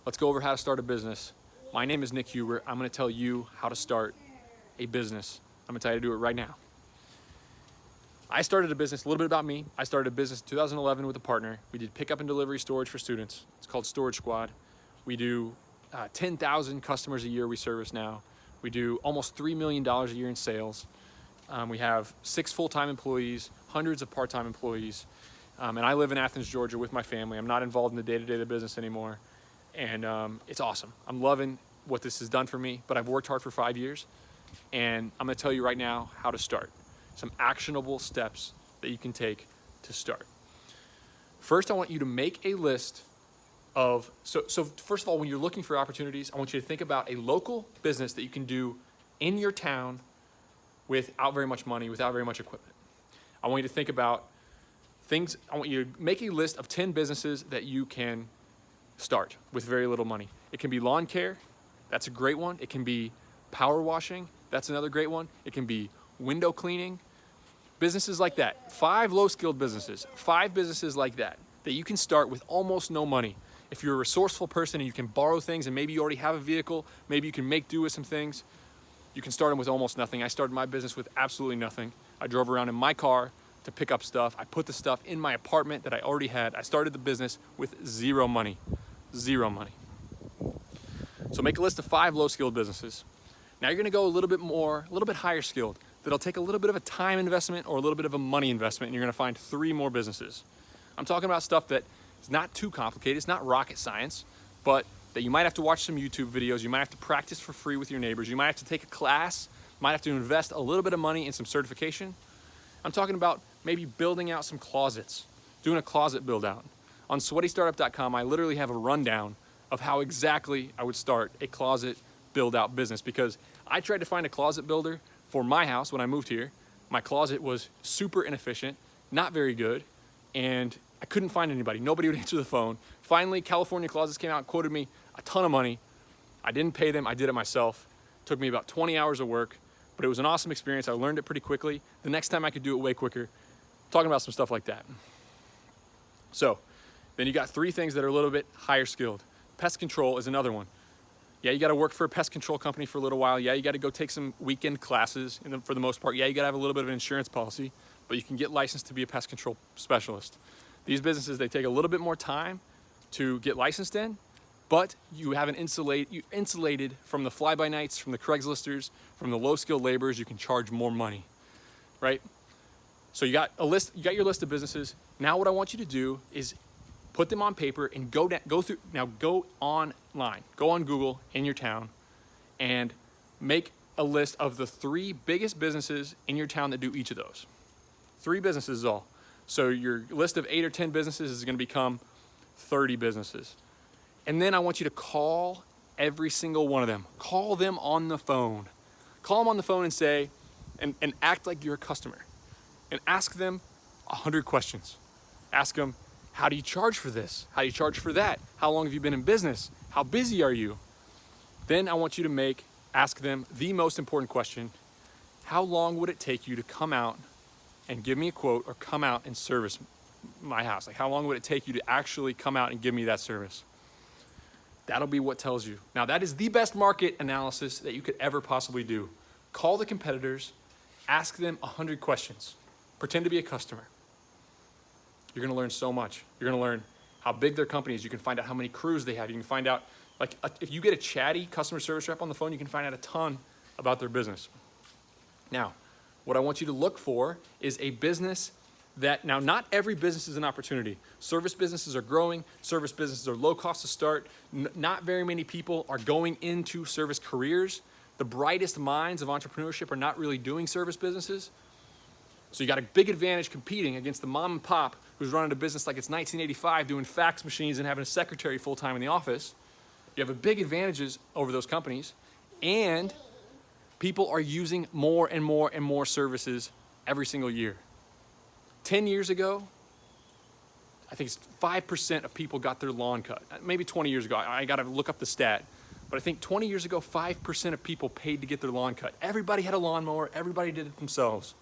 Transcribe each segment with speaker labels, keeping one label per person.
Speaker 1: Let's go over how to start a business. My name is Nick Hubert. I'm going to tell you how to start a business. I'm going to tell you how to do it right now. I started a business, a little bit about me. I started a business in 2011 with a partner. We did pickup and delivery storage for students. It's called Storage Squad. We do 10,000 customers a year we service now. We do almost $3 million a year in sales. We have 6 full-time employees, hundreds of part-time employees. And I live in Athens, Georgia with my family. I'm not involved in the day-to-day of the business anymore. And it's awesome. I'm loving what this has done for me, but I've worked hard for 5 years. And I'm gonna tell you right now how to start. Some actionable steps that you can take to start. First, I want you to make a list of, so first of all, when you're looking for opportunities, I want you to think about a local business that you can do in your town without very much money, without very much equipment. I want you to think about things, I want you to make a list of 10 businesses that you can start with very little money. It can be lawn care, that's a great one. It can be power washing, that's another great one. It can be window cleaning, businesses like that. 5 low-skilled businesses, 5 businesses like that you can start with almost no money. If you're a resourceful person and you can borrow things and maybe you already have a vehicle, maybe you can make do with some things, you can start them with almost nothing. I started my business with absolutely nothing. I drove around in my car to pick up stuff. I put the stuff in my apartment that I already had. I started the business with zero money. Zero money. So make a list of 5 low-skilled businesses. Now you're gonna go a little bit higher skilled. That'll take a little bit of a time investment or a little bit of a money investment, and you're gonna find 3 more businesses. I'm talking about stuff that is not too complicated, it's not rocket science, but that you might have to watch some YouTube videos, you might have to practice for free with your neighbors, you might have to take a class, might have to invest a little bit of money in some certification. I'm talking about maybe building out some closets, doing a closet build out. On sweatystartup.com, I literally have a rundown of how exactly I would start a closet build out business, because I tried to find a closet builder for my house when I moved here. My closet was super inefficient, not very good, and I couldn't find anybody. Nobody would answer the phone. Finally, California Closets came out and quoted me a ton of money. I didn't pay them, I did it myself. It took me about 20 hours of work, but it was an awesome experience. I learned it pretty quickly. The next time I could do it way quicker. Talking about some stuff like that. So, then you got 3 things that are a little bit higher skilled. Pest control is another one. Yeah, you gotta work for a pest control company for a little while. Yeah, you gotta go take some weekend classes for the most part. Yeah, you gotta have a little bit of an insurance policy, but you can get licensed to be a pest control specialist. These businesses, they take a little bit more time to get licensed in, but you have insulated from the fly-by-nights, from the Craigslisters, from the low-skilled laborers. You can charge more money, right? So you got your list of businesses. Now what I want you to do is put them on paper and go online, go on Google in your town and make a list of the 3 biggest businesses in your town that do each of those. 3 businesses is all. So your list of 8 or 10 businesses is gonna become 30 businesses. And then I want you to call every single one of them. Call them on the phone. Call them on the phone and say, and act like you're a customer. And ask them 100 questions. Ask them, how do you charge for this? How do you charge for that? How long have you been in business? How busy are you? Then I want you to ask them the most important question. How long would it take you to come out and give me a quote or come out and service my house? Like, how long would it take you to actually come out and give me that service? That'll be what tells you. Now, that is the best market analysis that you could ever possibly do. Call the competitors, ask them 100 questions. Pretend to be a customer. You're gonna learn so much. You're gonna learn how big their company is. You can find out how many crews they have. You can find out, if you get a chatty customer service rep on the phone, you can find out a ton about their business. Now, what I want you to look for is a business that, now not every business is an opportunity. Service businesses are growing, service businesses are low cost to start. Not very many people are going into service careers. The brightest minds of entrepreneurship are not really doing service businesses. So you got a big advantage competing against the mom and pop who's running a business like it's 1985, doing fax machines and having a secretary full-time in the office. You have a big advantages over those companies, and people are using more and more and more services every single year. 10 years ago, I think it's 5% of people got their lawn cut. Maybe 20 years ago, I gotta look up the stat. But I think 20 years ago, 5% of people paid to get their lawn cut. Everybody had a lawnmower, everybody did it themselves.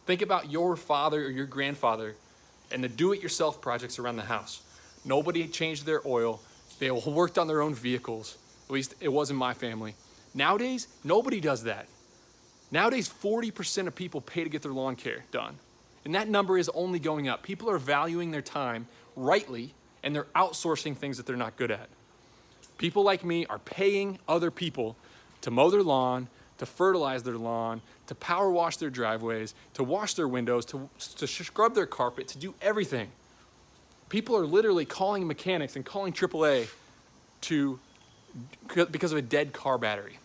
Speaker 1: Think about your father or your grandfather and the do-it-yourself projects around the house. Nobody changed their oil. They all worked on their own vehicles. At least it was in my family. Nowadays, nobody does that. Nowadays, 40% of people pay to get their lawn care done. And that number is only going up. People are valuing their time rightly, and they're outsourcing things that they're not good at. People like me are paying other people to mow their lawn, to fertilize their lawn, to power wash their driveways, to wash their windows, to scrub their carpet, to do everything. People are literally calling mechanics and calling AAA because of a dead car battery.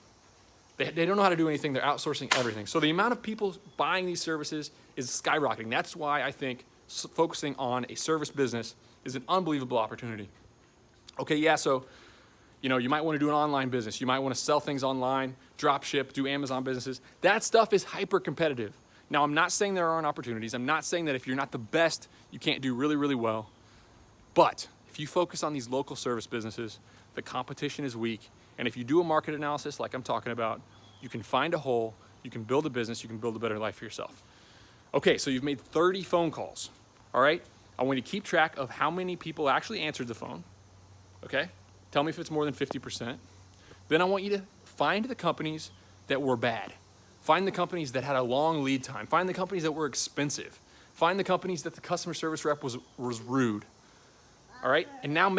Speaker 1: They don't know how to do anything. They're outsourcing everything. So the amount of people buying these services is skyrocketing. That's why I think focusing on a service business is an unbelievable opportunity. Okay, yeah, so you might want to do an online business. You might want to sell things online, drop ship, do Amazon businesses. That stuff is hyper competitive. Now, I'm not saying there aren't opportunities. I'm not saying that if you're not the best, you can't do really, really well. But if you focus on these local service businesses, the competition is weak. And if you do a market analysis like I'm talking about, you can find a hole, you can build a business, you can build a better life for yourself. Okay, so you've made 30 phone calls, all right? I want you to keep track of how many people actually answered the phone, okay? Tell me if it's more than 50%. Then I want you to find the companies that were bad. Find the companies that had a long lead time. Find the companies that were expensive. Find the companies that the customer service rep was rude, all right? And now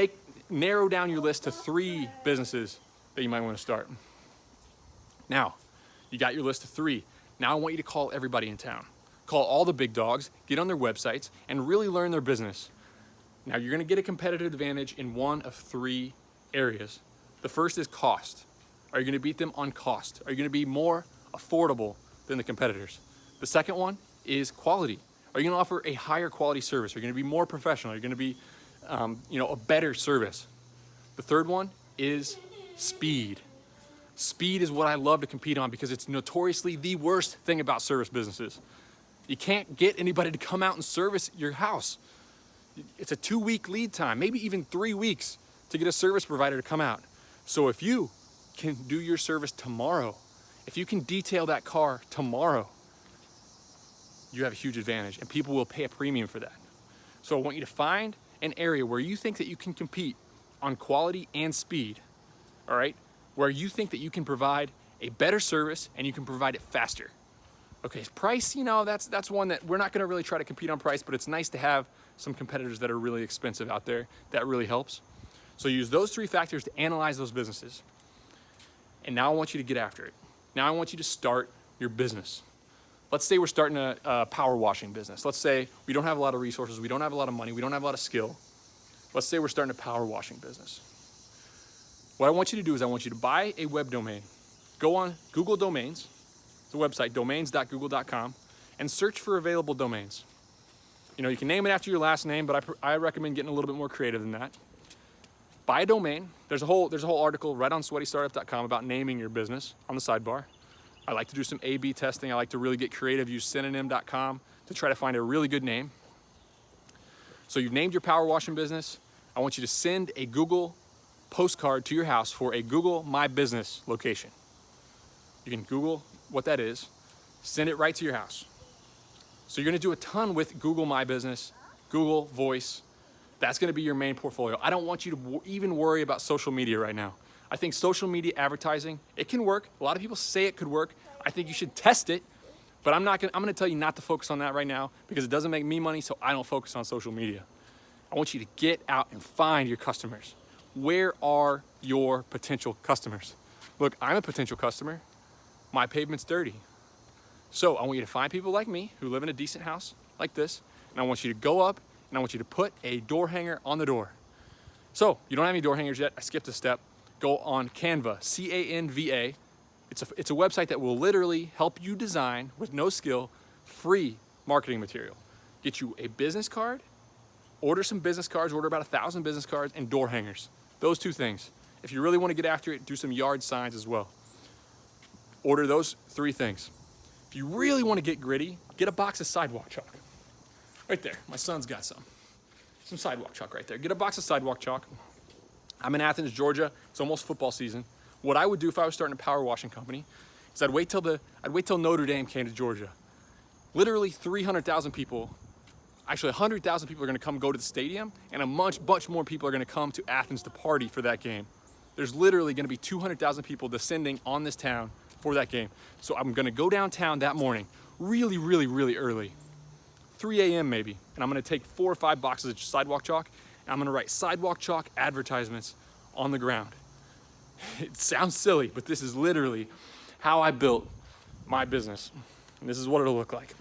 Speaker 1: narrow down your list to 3 businesses that you might want to start. Now, you got your list of 3. Now I want you to call everybody in town. Call all the big dogs, get on their websites, and really learn their business. Now you're gonna get a competitive advantage in one of 3 areas. The first is cost. Are you gonna beat them on cost? Are you gonna be more affordable than the competitors? The second one is quality. Are you gonna offer a higher quality service? Are you gonna be more professional? Are you gonna be a better service? The third one is speed. Speed is what I love to compete on because it's notoriously the worst thing about service businesses. You can't get anybody to come out and service your house. It's a 2-week lead time, maybe even 3 weeks to get a service provider to come out. So if you can do your service tomorrow, if you can detail that car tomorrow, you have a huge advantage and people will pay a premium for that. So I want you to find an area where you think that you can compete on quality and speed, all right? Where you think that you can provide a better service and you can provide it faster. Okay, price, that's one that we're not gonna really try to compete on price, but it's nice to have some competitors that are really expensive out there. That really helps. So use those 3 factors to analyze those businesses. And now I want you to get after it. Now I want you to start your business. Let's say we're starting a power washing business. Let's say we don't have a lot of resources, we don't have a lot of money, we don't have a lot of skill. Let's say we're starting a power washing business. What I want you to do is I want you to buy a web domain. Go on Google Domains, the website, domains.google.com, and search for available domains. You can name it after your last name, but I recommend getting a little bit more creative than that. Buy a domain. There's a whole article right on sweatystartup.com about naming your business on the sidebar. I like to do some A/B testing. I like to really get creative, use synonym.com to try to find a really good name. So you've named your power washing business. I want you to send a Google postcard to your house for a Google My Business location. You can Google what that is, send it right to your house. So you're gonna do a ton with Google My Business, Google Voice. That's gonna be your main portfolio. I don't want you to even worry about social media right now. I think social media advertising, it can work. A lot of people say it could work. I think you should test it, but I'm gonna tell you not to focus on that right now because it doesn't make me money, so I don't focus on social media. I want you to get out and find your customers. Where are your potential customers? Look, I'm a potential customer. My pavement's dirty. So I want you to find people like me who live in a decent house like this, and I want you to go up and I want you to put a door hanger on the door. So you don't have any door hangers yet. I skipped a step. Go on Canva, C-A-N-V-A. It's a website that will literally help you design with no skill, free marketing material. Get you a business card, order some business cards, order about 1,000 business cards and door hangers. Those 2 things. If you really want to get after it, do some yard signs as well. Order those 3 things. If you really want to get gritty, get a box of sidewalk chalk. Right there, my son's got some sidewalk chalk right there. Get a box of sidewalk chalk. I'm in Athens, Georgia. It's almost football season. What I would do if I was starting a power washing company is I'd wait till Notre Dame came to Georgia. Literally 300,000 people Actually, 100,000 people are gonna come go to the stadium, and a much more people are gonna come to Athens to party for that game. There's literally gonna be 200,000 people descending on this town for that game. So I'm gonna go downtown that morning, really early, 3 a.m. maybe, and I'm gonna take 4 or 5 boxes of sidewalk chalk, and I'm gonna write sidewalk chalk advertisements on the ground. It sounds silly, but this is literally how I built my business. And this is what it'll look like.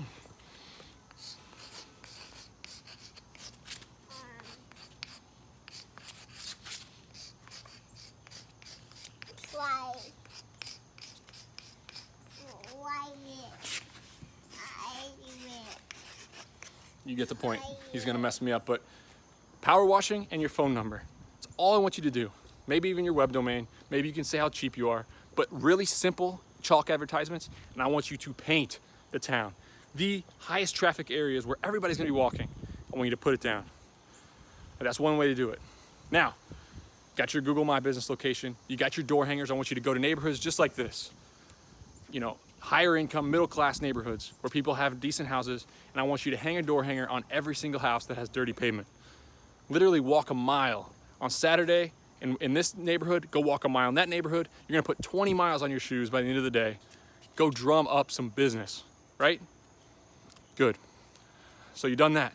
Speaker 1: You get the point. He's gonna mess me up, but power washing and your phone number. That's all I want you to do. Maybe even your web domain. Maybe you can say how cheap you are, but really simple chalk advertisements. And I want you to paint the town. The highest traffic areas where everybody's gonna be walking. I want you to put it down. And that's one way to do it. Now, got your Google My Business location. You got your door hangers. I want you to go to neighborhoods just like this. You know, higher income, middle class neighborhoods where people have decent houses, and I want you to hang a door hanger on every single house that has dirty pavement. Literally walk a mile. On Saturday, in this neighborhood, go walk a mile. In that neighborhood, you're gonna put 20 miles on your shoes by the end of the day. Go drum up some business, right? Good. So you've done that.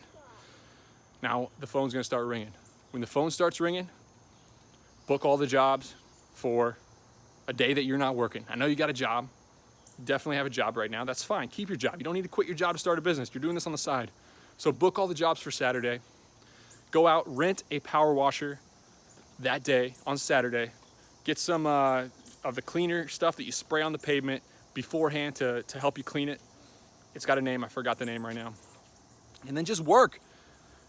Speaker 1: Now the phone's gonna start ringing. When the phone starts ringing, book all the jobs for a day that you're not working. I know you got a job. Definitely have a job right now. That's fine. Keep your job. You don't need to quit your job to start a business. You're doing this on the side. So book all the jobs for Saturday. Go out, rent a power washer that day on Saturday. Get some of the cleaner stuff that you spray on the pavement beforehand to help you clean it. It's got a name. I forgot the name right now. And then just work.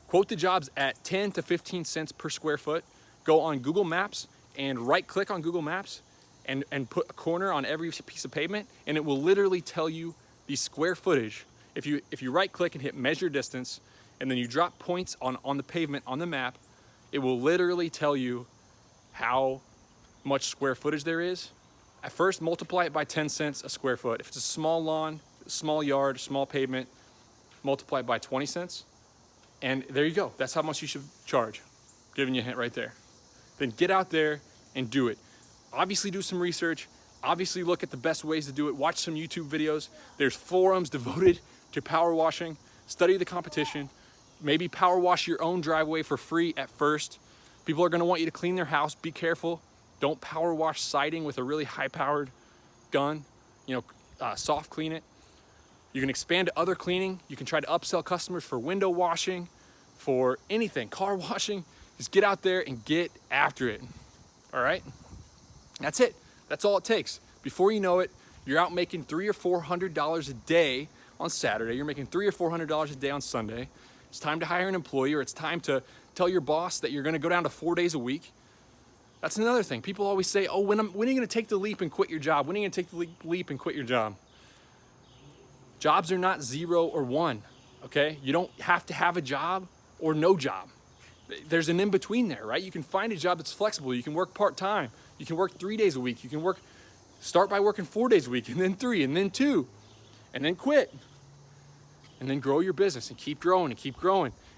Speaker 1: Quote the jobs at 10 to 15 cents per square foot. Go on Google Maps and right click on Google Maps and put a corner on every piece of pavement, and it will literally tell you the square footage. If you right click and hit measure distance, and then you drop points on the pavement on the map, it will literally tell you how much square footage there is. At first, multiply it by 10 cents a square foot. If it's a small lawn, small yard, small pavement, multiply it by 20 cents. And there you go. That's how much you should charge. Giving you a hint right there. Then get out there and do it. Obviously do some research. Obviously look at the best ways to do it. Watch some YouTube videos. There's forums devoted to power washing. Study the competition. Maybe power wash your own driveway for free at first. People are gonna want you to clean their house. Be careful. Don't power wash siding with a really high-powered gun. Soft clean it. You can expand to other cleaning. You can try to upsell customers for window washing, for anything, car washing. Just get out there and get after it, all right? That's it. That's all it takes. Before you know it, you're out making $300 or $400 a day on Saturday. You're making $300 or $400 a day on Sunday. It's time to hire an employee, or it's time to tell your boss that you're gonna go down to 4 days a week. That's another thing. People always say, oh, when are you gonna take the leap and quit your job? When are you gonna take the leap and quit your job? Jobs are not 0 or 1, okay? You don't have to have a job or no job. There's an in-between there, right? You can find a job that's flexible. You can work part-time. You can work 3 days a week. You can start by working 4 days a week, and then 3, and then 2, and then quit. And then grow your business and keep growing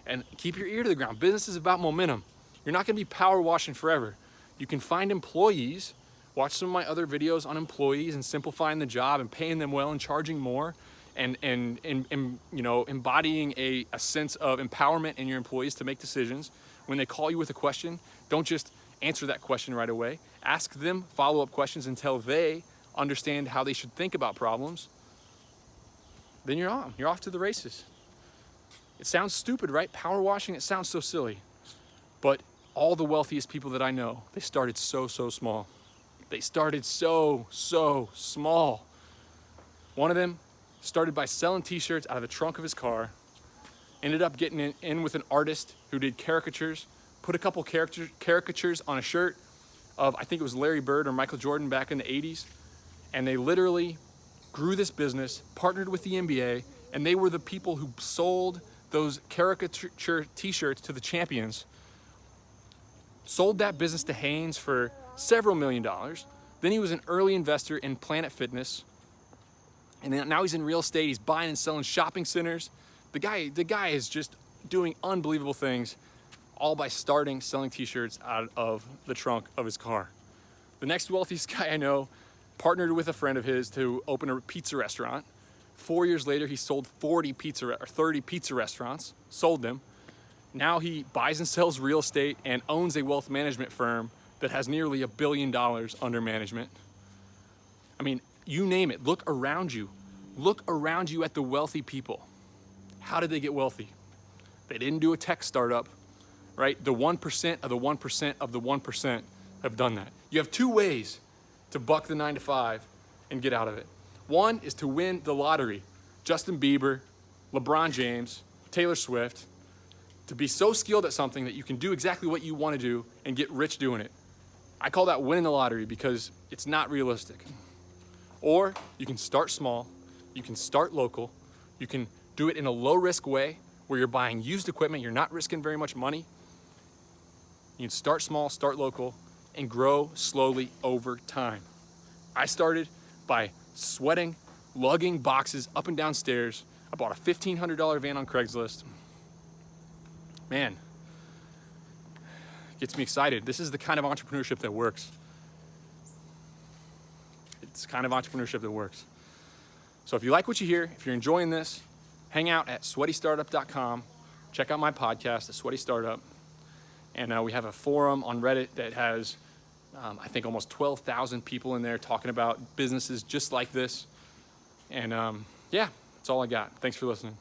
Speaker 1: and keep your ear to the ground. Business is about momentum. You're not gonna be power washing forever. You can find employees. Watch some of my other videos on employees and simplifying the job and paying them well and charging more and embodying a sense of empowerment in your employees to make decisions. When they call you with a question, don't just answer that question right away. Ask them follow-up questions until they understand how they should think about problems. Then you're on. You're off to the races. It sounds stupid, right? Power washing, it sounds so silly. But all the wealthiest people that I know, they started so small. They started so small. One of them started by selling t-shirts out of the trunk of his car, ended up getting in with an artist who did caricatures, put a couple caricatures on a shirt of, I think it was Larry Bird or Michael Jordan back in the 80s, and they literally grew this business, partnered with the NBA, and they were the people who sold those caricature t-shirts to the champions, sold that business to Hanes for several $1 million. Then he was an early investor in Planet Fitness, and now he's in real estate. He's buying and selling shopping centers. The guy is just doing unbelievable things, all by starting selling t-shirts out of the trunk of his car. The next wealthiest guy I know partnered with a friend of his to open a pizza restaurant. 4 years later, he sold 30 pizza restaurants, sold them. Now he buys and sells real estate and owns a wealth management firm that has nearly $1 billion under management. I mean, you name it. Look around you. Look around you at the wealthy people. How did they get wealthy? They didn't do a tech startup, right? The 1% of the 1% of the 1% have done that. You have two ways to buck the 9 to 5 and get out of it. One is to win the lottery. Justin Bieber, LeBron James, Taylor Swift, to be so skilled at something that you can do exactly what you want to do and get rich doing it. I call that winning the lottery because it's not realistic. Or you can start small, you can start local, you can do it in a low risk way where you're buying used equipment, you're not risking very much money. You can start small, start local, and grow slowly over time. I started by sweating, lugging boxes up and down stairs. I bought a $1,500 van on Craigslist. Man, gets me excited. This is the kind of entrepreneurship that works. It's the kind of entrepreneurship that works. So if you like what you hear, if you're enjoying this, hang out at sweatystartup.com. Check out my podcast, The Sweaty Startup. And we have a forum on Reddit that has, I think, almost 12,000 people in there talking about businesses just like this. And yeah, that's all I got. Thanks for listening.